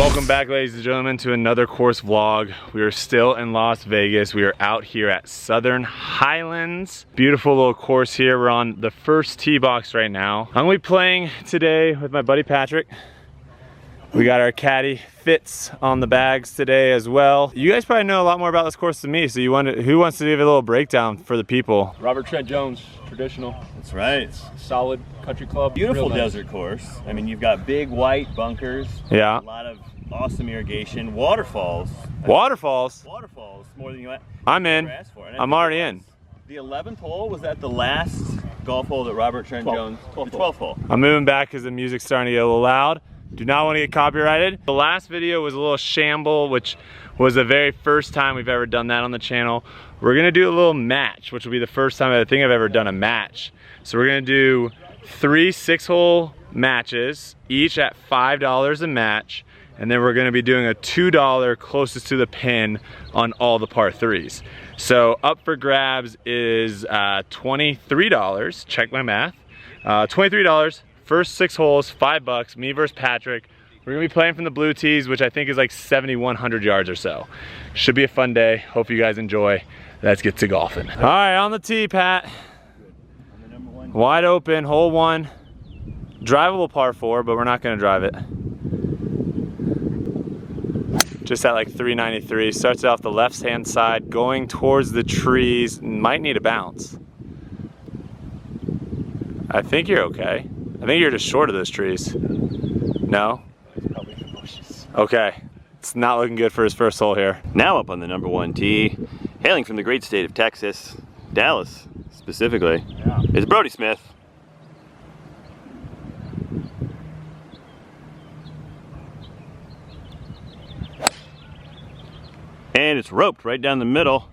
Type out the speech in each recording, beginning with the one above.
Welcome back, ladies and gentlemen, to another course vlog. We are still in Las Vegas. We are out here at Southern Highlands. Beautiful little course here. We're on the first tee box right now. I'm gonna be playing today with my buddy Patrick. We got our caddy Fitz on the bags today as well. You guys probably know a lot more about this course than me, so who wants to give a little breakdown for the people? Robert Trent Jones, traditional. That's right. Solid country club. Beautiful nice desert course. I mean, you've got big white bunkers. Yeah. A lot of awesome irrigation. Waterfalls. Waterfalls? Waterfalls, more than you I'm in. asked for. I'm already in. The 11th hole, was that the last golf hole that Robert Trent Jones? 12th hole. I'm moving back because the music's starting to get a little loud. Do not want to get copyrighted. The last video was a little shamble, which was the very first time we've ever done that on the channel. We're gonna do a little match, which will be the first time I think I've ever done a match. So we're gonna do 3 6-hole matches, each at $5 a match. And then we're gonna be doing a $2 closest to the pin on all the par 3s. So up for grabs is $23, check my math. $23, first 6 holes, $5, me versus Patrick. We're gonna be playing from the blue tees, which I think is like 7,100 yards or so. Should be a fun day, hope you guys enjoy. Let's get to golfing. All right, on the tee, Pat. Wide open, hole 1. Drivable par 4, but we're not gonna drive it. Just at like 393, starts it off the left-hand side, going towards the trees, might need a bounce. I think you're okay. I think you're just short of those trees. No? Probably the bushes. Okay, it's not looking good for his first hole here. Now up on the number 1 tee, hailing from the great state of Texas, Dallas specifically, is Brodie Smith. And it's roped right down the middle.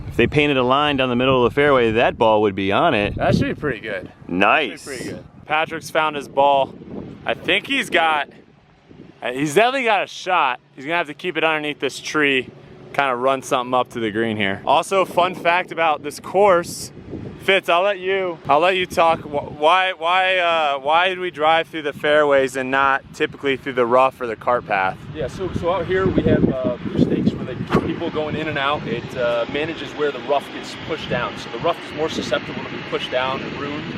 If they painted a line down the middle of the fairway, that ball would be on it. That should be pretty good. Nice. Pretty good. Patrick's found his ball. I think he's definitely got a shot. He's gonna have to keep it underneath this tree, kind of run something up to the green here. Also, fun fact about this course, Fitz, I'll let you talk. Why did we drive through the fairways and not typically through the rough or the cart path? Yeah, so out here we have stakes where people going in and out. It manages where the rough gets pushed down. So the rough is more susceptible to be pushed down and ruined.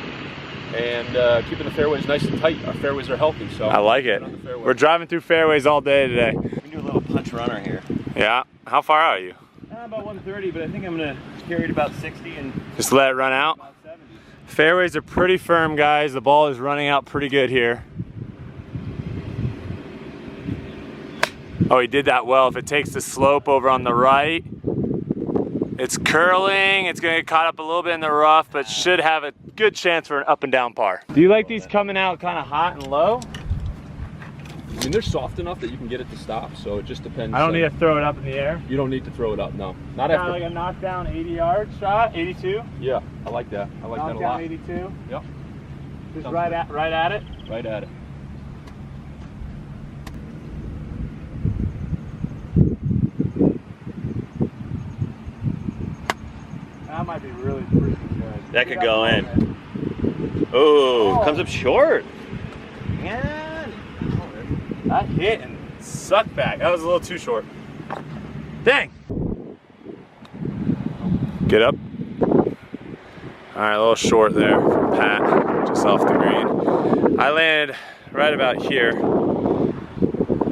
And keeping the fairways nice and tight. Our fairways are healthy, so I like it. We're driving through fairways all day today. We can do a little punch runner here. Yeah. How far out are you? About 130, but I think I'm gonna carry it about 60 and just let it run out. About 70. Fairways are pretty firm, guys. The ball is running out pretty good here. Oh, he did that well. If it takes the slope over on the right, it's curling. It's gonna get caught up a little bit in the rough, but should have a good chance for an up and down par. Do you like these coming out kind of hot and low? I mean, they're soft enough that you can get it to stop, so it just depends. I don't need to throw it up in the air. You don't need to throw it up, no. Not Got after. like a knockdown 80-yard shot, 82. Yeah, I like that. I like that a lot. Knockdown 82. Yep. Just Sounds right good. at it. Right at it. That might be really freaking good. That could go in. Oh, comes up short. Man. That hit and sucked back. That was a little too short. Dang. Get up. All right, a little short there from Pat, just off the green. I landed right about here. A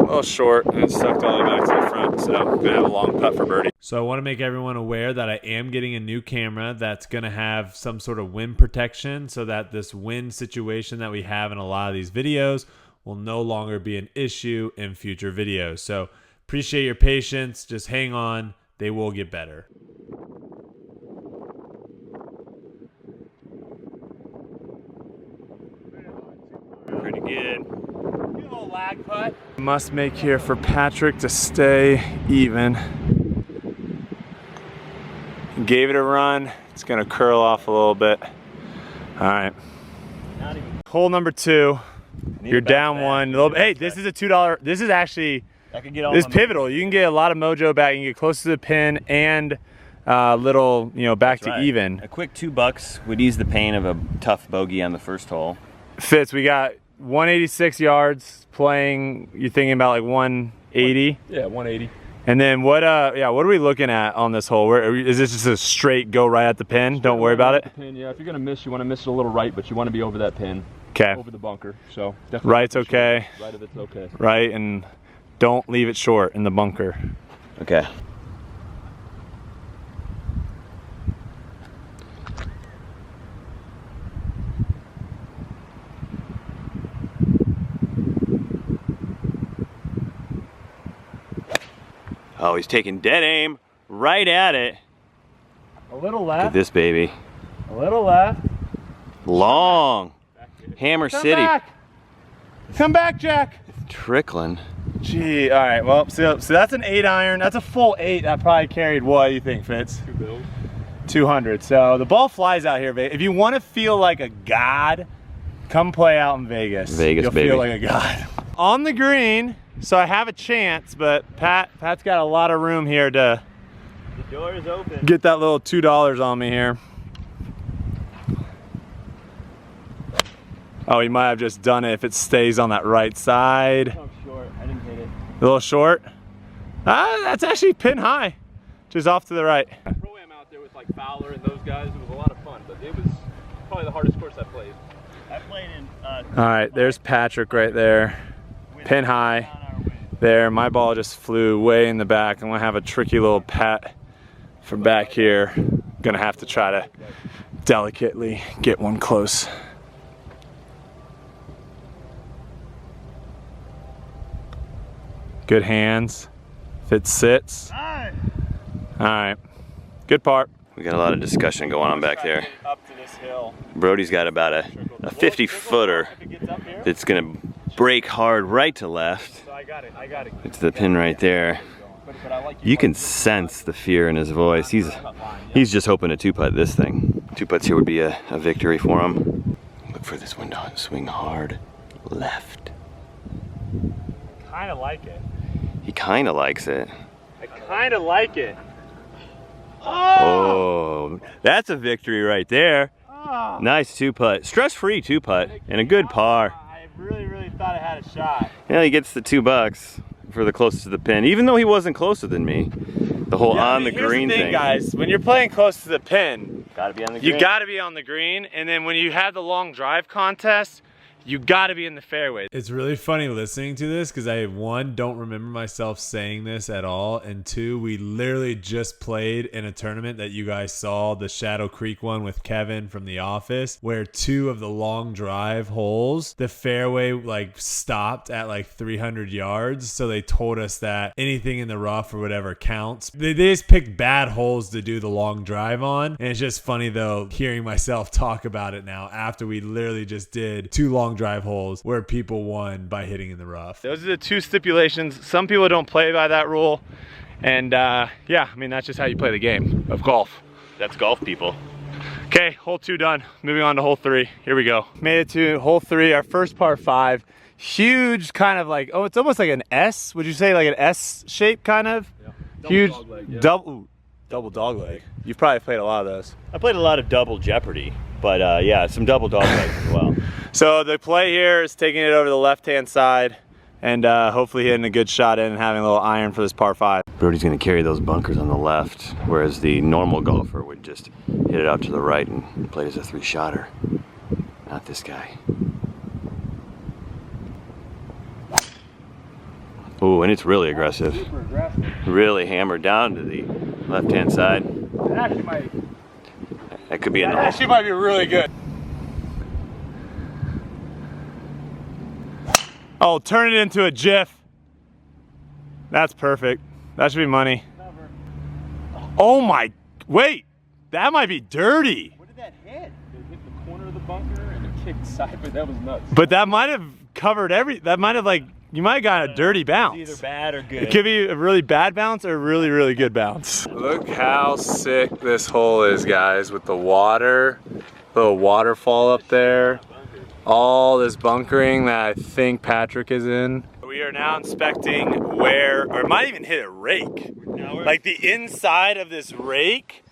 little short, and it sucked all the way back to the front, so I'm gonna have a long putt for birdie. So I want to make everyone aware that I am getting a new camera that's gonna have some sort of wind protection so that this wind situation that we have in a lot of these videos will no longer be an issue in future videos. So appreciate your patience, just hang on, they will get better. Pretty good. Little lag putt. Must make here for Patrick to stay even. Gave it a run. It's gonna curl off a little bit. All right. Hole number 2. You're down one. Hey, this is a $2. This is actually, this is pivotal. You can get a lot of mojo back. You can get close to the pin and little, you know, back to even. A quick $2 would ease the pain of a tough bogey on the first hole. Fitz, we got 186 yards playing, you thinking about like 180? Yeah, 180. And then what yeah, what are we looking at on this hole? Where is this just a straight go right at the pin? Don't worry about it? Pin, yeah, if you're gonna miss, you wanna miss it a little right, but you wanna be over that pin. Okay. Over the bunker, so definitely. Right's okay. Right of it's okay. Right, and don't leave it short in the bunker. Okay. Oh, he's taking dead aim right at it. A little Look at left. this baby. A little left. Long. Hammer Come City. back. Come back, Jack. Trickling. Gee, all right, well, so that's an 8 iron. That's a full 8. That probably carried what do you think, Fitz? 2 bills. 200. So the ball flies out here. If you want to feel like a god, come play out in Vegas. Vegas, You'll baby. feel like a god. On the green, so I have a chance, but Pat's got a lot of room here to The door is open. get that little $2 on me here. Oh, he might have just done it if it stays on that right side. Oh, short. I didn't hit it. A little short. That's actually pin high, just off to the right. Pro-Am out there with like Fowler and those guys, it was a lot of fun, but it was probably the hardest course I played. I played in. All right, there's Patrick right there. Pin high. There, my ball just flew way in the back. I'm gonna have a tricky little pat from back here. Gonna have to try to delicately get one close. Good hands. If it sits. All right, good part. We got a lot of discussion going on back there. Up to this hill. Brodie's got about a 50-footer that's gonna break hard right to left. So I got it. It's the pin right there. You can sense the fear in his voice. He's just hoping to two-putt this thing. Two putts here would be a victory for him. Look for this window and swing hard left. Kind of like it. He kind of likes it. I kind of like it. Oh, that's a victory right there. Oh. Nice two-putt. Stress-free two-putt and a good par. I really thought I had a shot. Yeah, he gets the $2 for the closest to the pin, even though he wasn't closer than me. The whole on the green here's the thing. Guys, when you're playing close to the pin, Gotta be on the green. you gotta be on the green, and then when you have the long drive contest, you gotta be in the fairway. It's really funny listening to this because I, one, don't remember myself saying this at all, and two, we literally just played in a tournament that you guys saw, the Shadow Creek one with Kevin from The Office, where 2 of the long drive holes, the fairway like stopped at like 300 yards, so they told us that anything in the rough or whatever counts. They just picked bad holes to do the long drive on, and it's just funny though hearing myself talk about it now after we literally just did 2 long drive holes where people won by hitting in the rough. Those are the 2 stipulations. Some people don't play by that rule, and yeah, I mean that's just how you play the game of golf. That's golf, people. Okay, hole 2 done. Moving on to hole 3. Here we go. Made it to hole 3, our first par 5. Huge, kind of like, oh, it's almost like an S. Would you say like an S shape, kind of? Yeah. Huge, Dogleg, yeah. double dog leg. You've probably played a lot of those. I played a lot of double Jeopardy, but yeah, some double dog legs as well. So the play here is taking it over the left-hand side and hopefully hitting a good shot in and having a little iron for this par 5. Brodie's gonna carry those bunkers on the left, whereas the normal golfer would just hit it out to the right and play it as a 3-shotter. Not this guy. Ooh, and it's really aggressive. Super aggressive. Really hammered down to the left-hand side. That actually might, That could be in the that hole. actually might be really good. Oh, turn it into a GIF. That's perfect. That should be money. Oh my, wait, that might be dirty. What did that hit? It hit the corner of the bunker and it kicked side, but that was nuts. But that might have covered that might have like, you might have gotten a dirty bounce. Either bad or good. It could be a really bad bounce or a really good bounce. Look how sick this hole is, guys, with the water, little waterfall up there, all this bunkering that I think Patrick is in. We are now inspecting where, or it might even hit a rake. Like the inside of this rake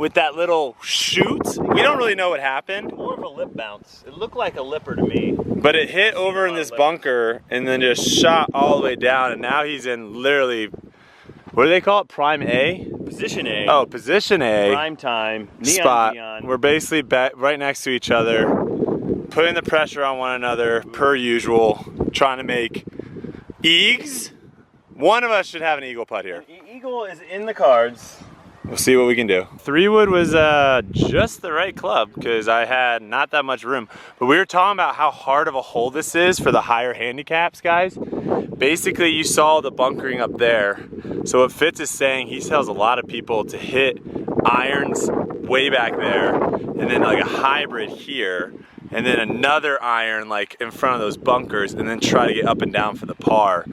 with that little shoot. We don't really know what happened. More of a lip bounce. It looked like a lipper to me. But it hit over in this bunker and then just shot all the way down, and now he's in literally, what do they call it? Prime A? Position A. Oh, position A. Prime time. Neon Spot. neon. We're basically right next to each other, putting the pressure on one another per usual, trying to make eags. One of us should have an eagle putt here. Eagle is in the cards. We'll see what we can do. 3-wood was just the right club because I had not that much room. But we were talking about how hard of a hole this is for the higher handicaps, guys. Basically, you saw the bunkering up there. So what Fitz is saying, he tells a lot of people to hit irons way back there and then like a hybrid here and then another iron like in front of those bunkers and then try to get up and down for the par.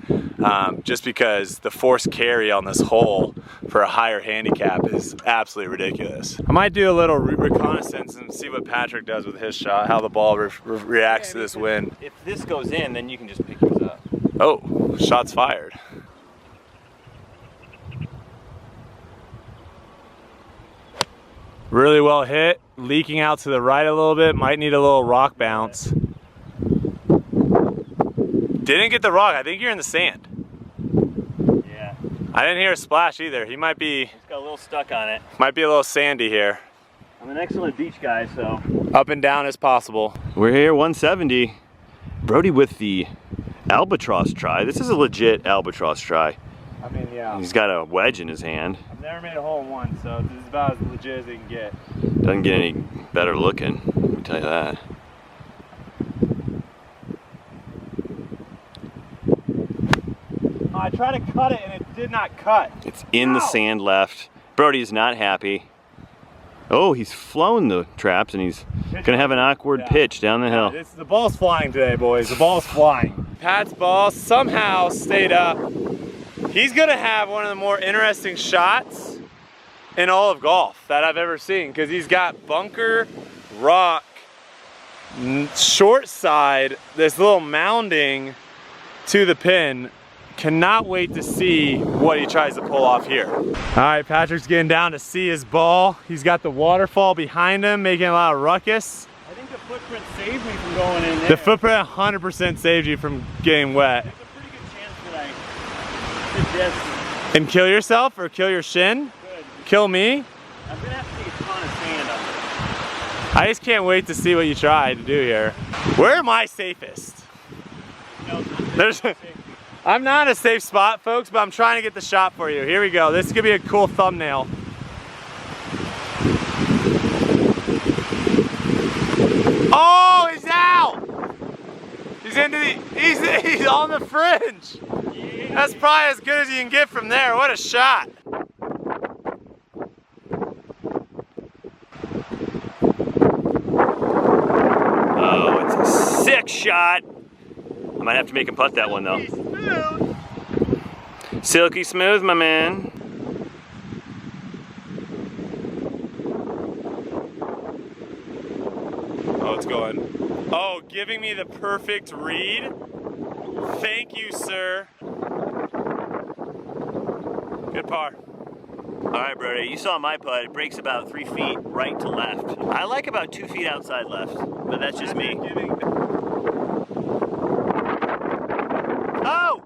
Just because the force carry on this hole for a higher handicap is absolutely ridiculous. I might do a little reconnaissance and see what Patrick does with his shot, how the ball reacts to this wind. If this goes in, then you can just pick yours up. Oh, shots fired. Really well hit, leaking out to the right a little bit, might need a little rock bounce. Didn't get the rock, I think you're in the sand. Yeah. I didn't hear a splash either. He might be... It's got a little stuck on it. Might be a little sandy here. I'm an excellent beach guy, so. Up and down as possible. We're here, 170. Brodie with the albatross try. This is a legit albatross try. I mean, yeah. He's got a wedge in his hand. I've never made a hole in one, so this is about as legit as it can get. Doesn't get any better looking, let me tell you that. I tried to cut it and it did not cut. It's in the sand left. Brodie is not happy. Oh, he's flown the traps and he's gonna have an awkward pitch down the hill. The ball's flying today, boys. The ball's flying. Pat's ball somehow stayed up. He's gonna have one of the more interesting shots in all of golf that I've ever seen because he's got bunker, rock, short side, this little mounding to the pin. Cannot wait to see what he tries to pull off here. All right, Patrick's getting down to see his ball. He's got the waterfall behind him, making a lot of ruckus. I think the footprint saved me from going in there. The footprint 100% saved you from getting wet. There's a pretty good chance that I did this. And kill yourself or kill your shin? Good. Kill me? I'm gonna have to take a ton of sand up there. I just can't wait to see what you try to do here. Where am I safest? I'm not in a safe spot, folks, but I'm trying to get the shot for you. Here we go. This is gonna be a cool thumbnail. Oh, he's out! He's on the fringe. Yeah. That's probably as good as you can get from there. What a shot. Oh, it's a sick shot. I might have to make him putt that one though. Smooth. Silky smooth, my man. Oh, it's going. Oh, giving me the perfect read. Thank you, sir. Good par. All right, Brodie, you saw my putt. It breaks about 3 feet right to left. I like about 2 feet outside left, but that's just me. Oh!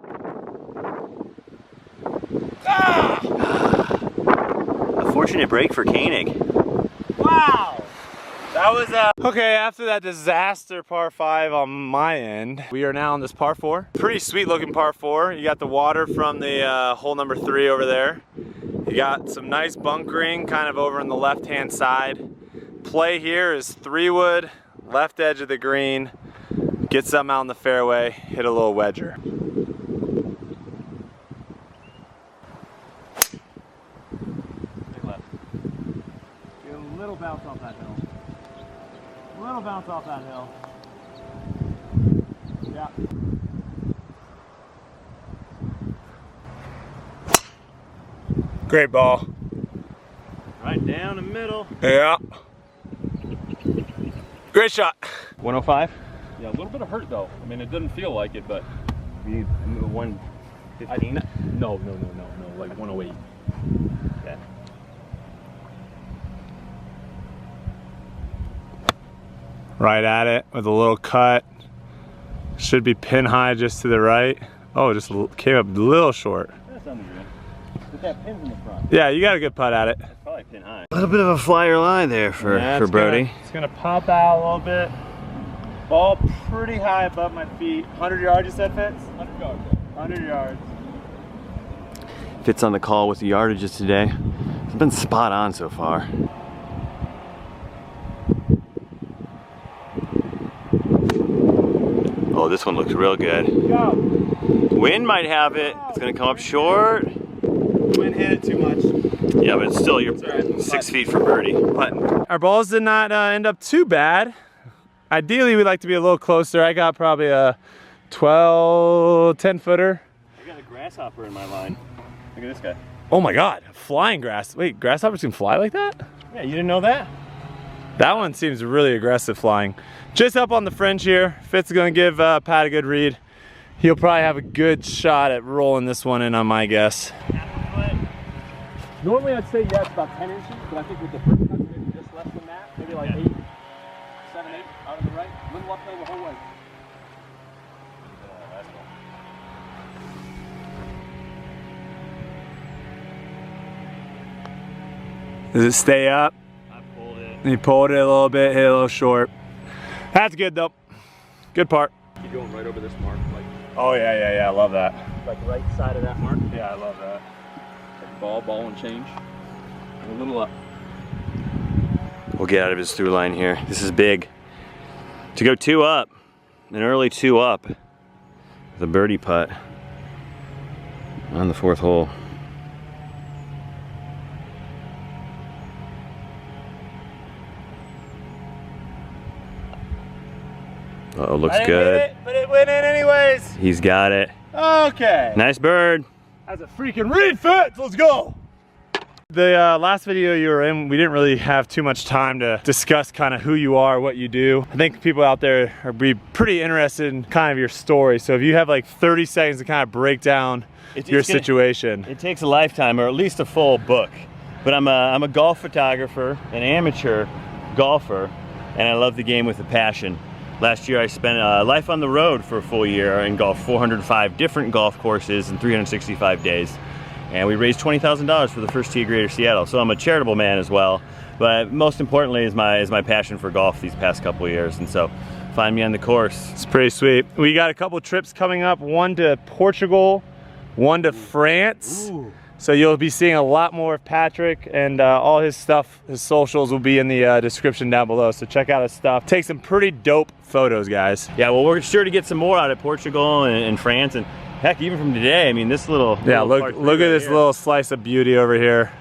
Ah! A fortunate break for Koenig. Wow! That was okay, after that disaster par 5 on my end, we are now on this par 4. Pretty sweet looking par 4. You got the water from the hole number 3 over there. You got some nice bunkering kind of over on the left-hand side. Play here is 3-wood, left edge of the green. Get something out in the fairway, hit a little wedger. Get a little bounce off that hill. A little bounce off that hill. Yeah. Great ball. Right down the middle. Yeah. Great shot. 105? Yeah, a little bit of hurt though. I mean, it didn't feel like it, but. You 115? No, like 108. Okay. Right at it with a little cut. Should be pin high just to the right. Oh, just came up a little short. That's under good. With that pin's in the front. Yeah, you got a good putt at it. That's probably pin high. A little bit of a flyer lie there for Brodie. It's gonna pop out a little bit. Ball pretty high above my feet. 100 yards you said, Fitz? 100 yards. 100 yards. Fitz on the call with the yardages today. It's been spot on so far. Oh, this one looks real good. Go. Wind might have it. It's gonna come up short. Wind hit it too much. Yeah, but it's still you're 6 feet for birdie. Our balls did not end up too bad. Ideally, we'd like to be a little closer. I got probably a 10 footer. I got a grasshopper in my line. Look at this guy. Oh my God, flying grass. Wait, grasshoppers can fly like that? Yeah, you didn't know that? That one seems really aggressive flying. Just up on the fringe here. Fitz is gonna give Pat a good read. He'll probably have a good shot at rolling this one in on my guess. Normally I'd say yes, about 10 inches, but I think with the first cut, maybe just less than that, maybe like 8, 7, 8 out of the right, a little uphill the whole way. Does it stay up? I pulled it. He pulled it a little bit, hit a little short. That's good though. Good part. You're going right over this mark, like Oh yeah, I love that. right side of that mark. Yeah, I love that. Ball and change. And a little up. We'll get out of his through line here. This is big. To go 2 up, an early 2 up, the birdie putt on the 4th hole. Uh-oh, looks good. But it went in anyways. He's got it. Okay. Nice bird. That's a freaking read, Fitz. Let's go. The last video you were in, we didn't really have too much time to discuss kind of who you are, what you do. I think people out there are be pretty interested in kind of your story. So if you have like 30 seconds to kind of break down your situation. It takes a lifetime, or at least a full book. But I'm a golf photographer, an amateur golfer, and I love the game with a passion. Last year I spent life on the road for a full year and golfed 405 different golf courses in 365 days. And we raised $20,000 for the first tee of Greater Seattle. So I'm a charitable man as well. But most importantly is my passion for golf these past couple of years. And so find me on the course. It's pretty sweet. We got a couple trips coming up, one to Portugal, one to France. Ooh. So you'll be seeing a lot more of Patrick, and all his stuff, his socials will be in the description down below. So check out his stuff. Take some pretty dope photos, guys. Yeah, well, we're sure to get some more out of Portugal and France, and heck, even from today. I mean, this little look at this little slice of beauty over here.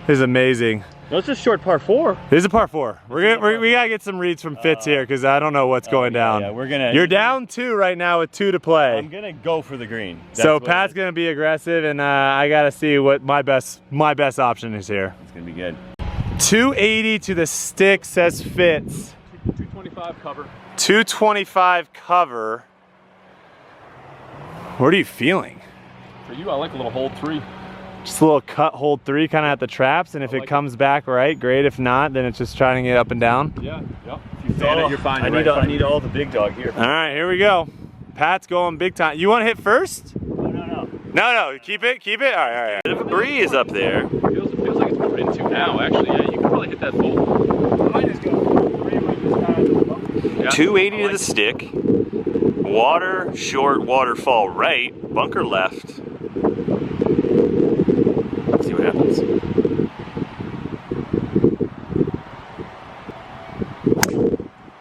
This is amazing. No, it's a short par 4. This is a par 4. We gotta get some reads from Fitz here, because I don't know what's going down. Yeah, You're down 2 right now with 2 to play. I'm gonna go for the green. So Pat's gonna be aggressive, and I gotta see what my best option is here. It's gonna be good. 280 to the stick, says Fitz. 225 cover. 225 cover. What are you feeling? For you, I like a little hold 3. Just a little cut, hold 3 kind of at the traps, and if it comes back right, great. If not, then it's just trying to get up and down. Yeah. If you fan it, you're fine. I need all the big dog here. All right, here we go. Pat's going big time. You want to hit first? No, keep it. All right. Bit of a breeze up there. It feels like it's coming into now, actually. Yeah, you can probably hit that full. I might just go 3 with this kind of 280 to the stick. Water short, waterfall right, bunker left. Let's see what happens.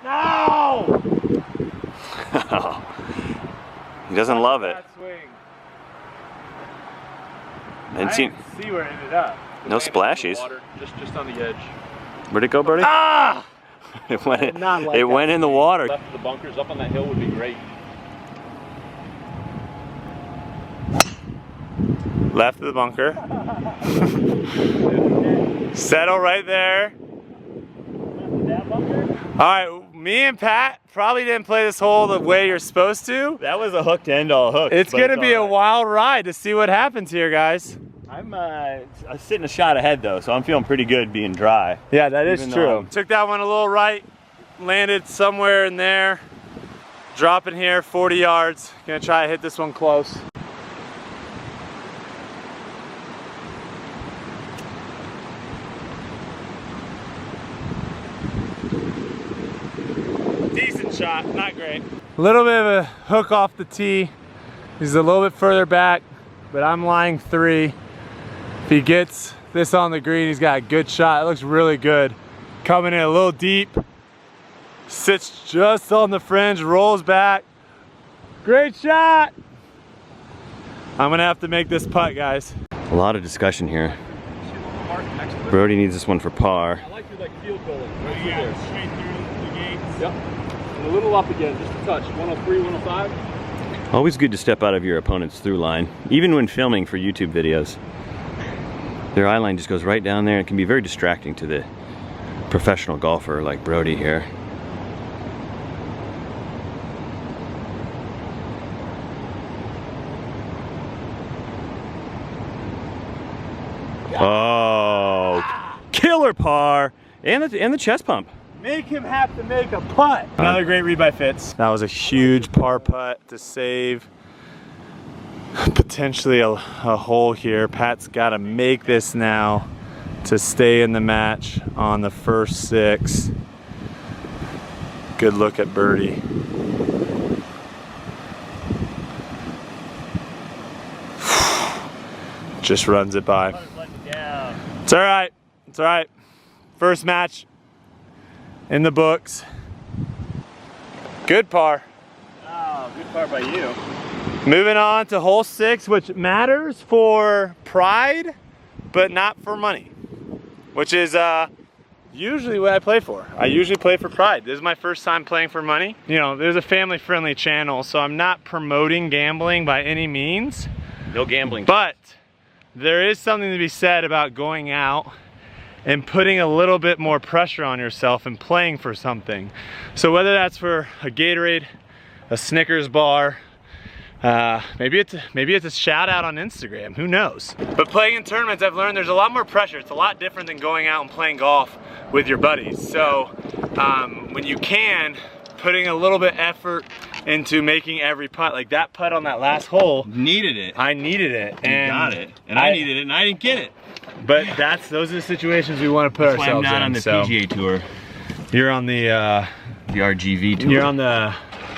No! He doesn't love it. I didn't see where it ended up. No splashes. Water, just on the edge. Where'd it go, Brodie? Ah! It went in the water. Left of the bunkers, up on that hill would be great. Left of the bunker. Settle right there. All right, me and Pat probably didn't play this hole the way you're supposed to. That was a hook to end all hooks. It's gonna be a wild ride to see what happens here, guys. I'm sitting a shot ahead though, so I'm feeling pretty good being dry. Yeah, that is true. Took that one a little right. landed somewhere in there. Dropping here, 40 yards. Gonna try to hit this one close. Decent shot, not great. A little bit of a hook off the tee. He's a little bit further back, but I'm lying 3. If he gets this on the green, he's got a good shot. It looks really good. Coming in a little deep. Sits just on the fringe, rolls back. Great shot! I'm gonna have to make this putt, guys. A lot of discussion here. Brodie needs this one for par. I like your field goal. Right through there. Straight through the gates. Yep. And a little up again, just a touch. 103, 105. Always good to step out of your opponent's through line, even when filming for YouTube videos. Their eye line just goes right down there. It can be very distracting to the professional golfer like Brodie here. Oh, killer par and the chest pump. Make him have to make a putt. Another great read by Fitz. That was a huge par putt to save potentially a hole here. Pat's got to make this now to stay in the match on the first 6. Good look at birdie. Just runs it by. It's all right. It's all right. First match in the books. Good par. Oh, good par by you. Moving on to hole 6, which matters for pride, but not for money, which is usually what I play for. I usually play for pride. This is my first time playing for money. You know, there's a family-friendly channel, so I'm not promoting gambling by any means. No gambling. But there is something to be said about going out and putting a little bit more pressure on yourself and playing for something. So whether that's for a Gatorade, a Snickers bar, maybe it's a shout out on Instagram, who knows? But playing in tournaments, I've learned there's a lot more pressure. It's a lot different than going out and playing golf with your buddies. So when you can, putting a little bit effort into making every putt, like that putt on that last hole. Needed it. I needed it. And got it. And I needed it and I didn't get it. But those are the situations we want to put ourselves in. That's why I'm not on the PGA Tour. You're on the RGV Tour. You're on the,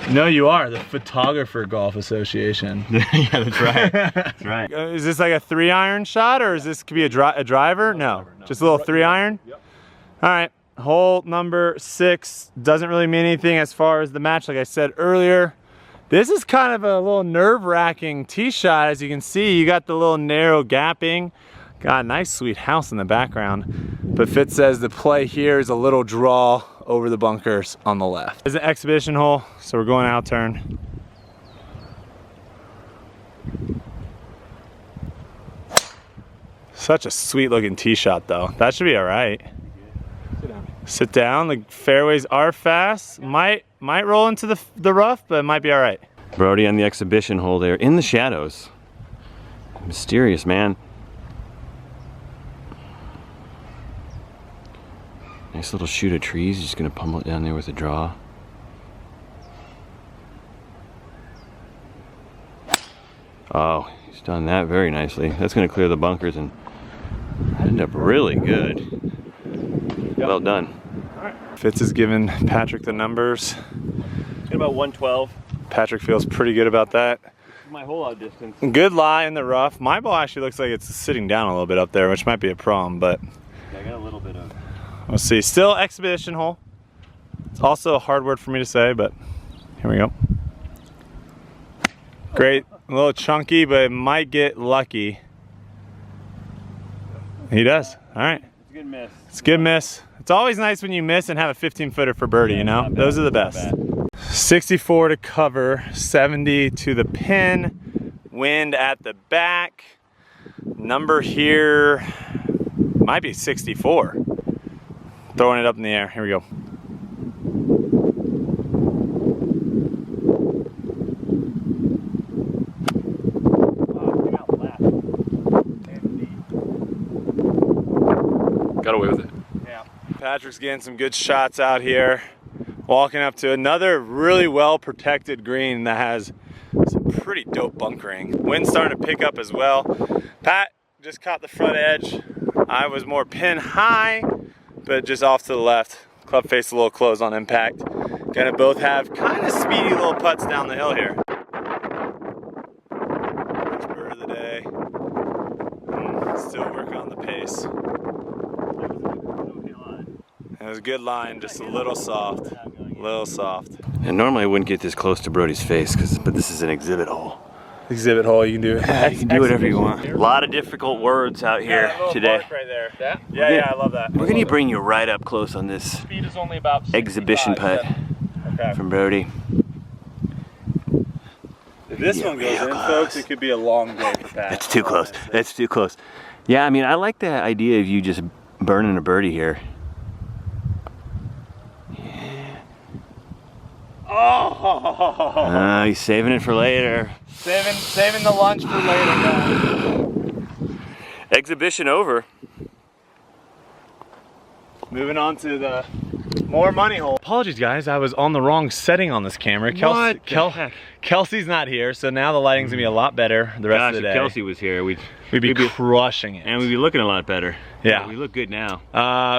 no you are, the Photographer Golf Association. Yeah, that's right. That's right. Is this like a 3-iron shot, or is this could be a driver? No, just a little 3-iron? Yep. All right, hole number 6 doesn't really mean anything as far as the match, like I said earlier. This is kind of a little nerve-wracking tee shot. As you can see, you got the little narrow gapping. Got a nice sweet house in the background. But Fitz says the play here is a little draw over the bunkers on the left. It's an exhibition hole, so we're going out turn. Such a sweet looking tee shot though. That should be all right. Sit down. Sit down, the fairways are fast. Might roll into the rough, but it might be all right. Brodie on the exhibition hole there in the shadows. Mysterious, man. Nice little shoot of trees. Just gonna pummel it down there with a draw. Oh, he's done that very nicely. That's gonna clear the bunkers and end up really good. Yep. Well done. All right. Fitz is giving Patrick the numbers. It's about 112. Patrick feels pretty good about that. My hole out distance. Good lie in the rough. My ball actually looks like it's sitting down a little bit up there, which might be a problem, but Yeah, I got a little bit of. we'll see. Still exhibition hole. It's also a hard word for me to say, but here we go. Great, a little chunky, but it might get lucky. He does. All right. It's a good miss. It's a good miss. It's always nice when you miss and have a 15-footer for birdie, you know? Those are the best. 64 to cover, 70 to the pin, wind at the back. Number here might be 64. Throwing it up in the air. Here we go. Got away with it. Yeah. Patrick's getting some good shots out here. Walking up to another really well protected green that has some pretty dope bunkering. Wind's starting to pick up as well. Pat just caught the front edge. I was more pin high, but just off to the left. Club face a little closed on impact. Gonna both have kind of speedy little putts down the hill here. First bird of the day. Still working on the pace. It was a good line, just a little soft. A little soft. And normally I wouldn't get this close to Brodie's face, but this is an exhibit hole. Exhibit hole, you can do it. You can do whatever you want. A lot of difficult words out here today. Right there. Yeah? Yeah, I love that. We're gonna bring you right up close on this Speed is only about exhibition 65, putt Okay. from Brodie. If this one goes in, folks, it could be a long day for Pat. That's too close. That's too close. Yeah, I mean, I like the idea of you just burning a birdie here. Oh! He's saving it for later. Saving the lunch for later, guys. Exhibition over. Moving on to the more money hole. Apologies, guys. I was on the wrong setting on this camera. Kelsey's not here, so now the lighting's gonna be a lot better the rest of the day. If Kelsey was here, we'd be crushing it. And we'd be looking a lot better. Yeah. We look good now.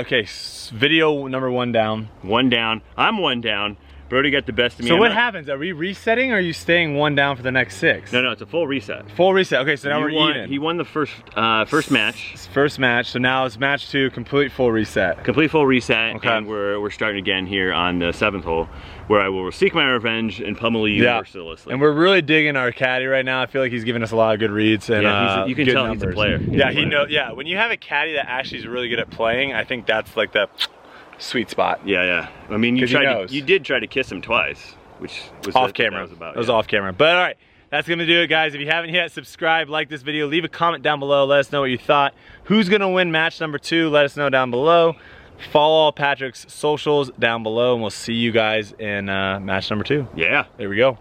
Okay, video number 1 down. 1 down. I'm 1 down. Brodie got the best of me. So what happens? Are we resetting or are you staying 1 down for the next 6? No, it's a full reset. Full reset. Okay, so now we're even. He won the first match. First match, so now it's match 2, complete full reset. Complete full reset, okay. And we're starting again here on the 7th hole, where I will seek my revenge and pummel you mercilessly. And we're really digging our caddy right now. I feel like he's giving us a lot of good reads and you can good tell numbers. he's a player. He knows. Yeah, when you have a caddy that actually is really good at playing, I think that's like the sweet spot. Yeah. I mean, you did try to kiss him twice, which was off camera. That was off camera. But all right, that's gonna do it, guys. If you haven't yet, subscribe, like this video, leave a comment down below. Let us know what you thought. Who's gonna win match number 2? Let us know down below. Follow all Patrick's socials down below, and we'll see you guys in match number 2. Yeah. There we go.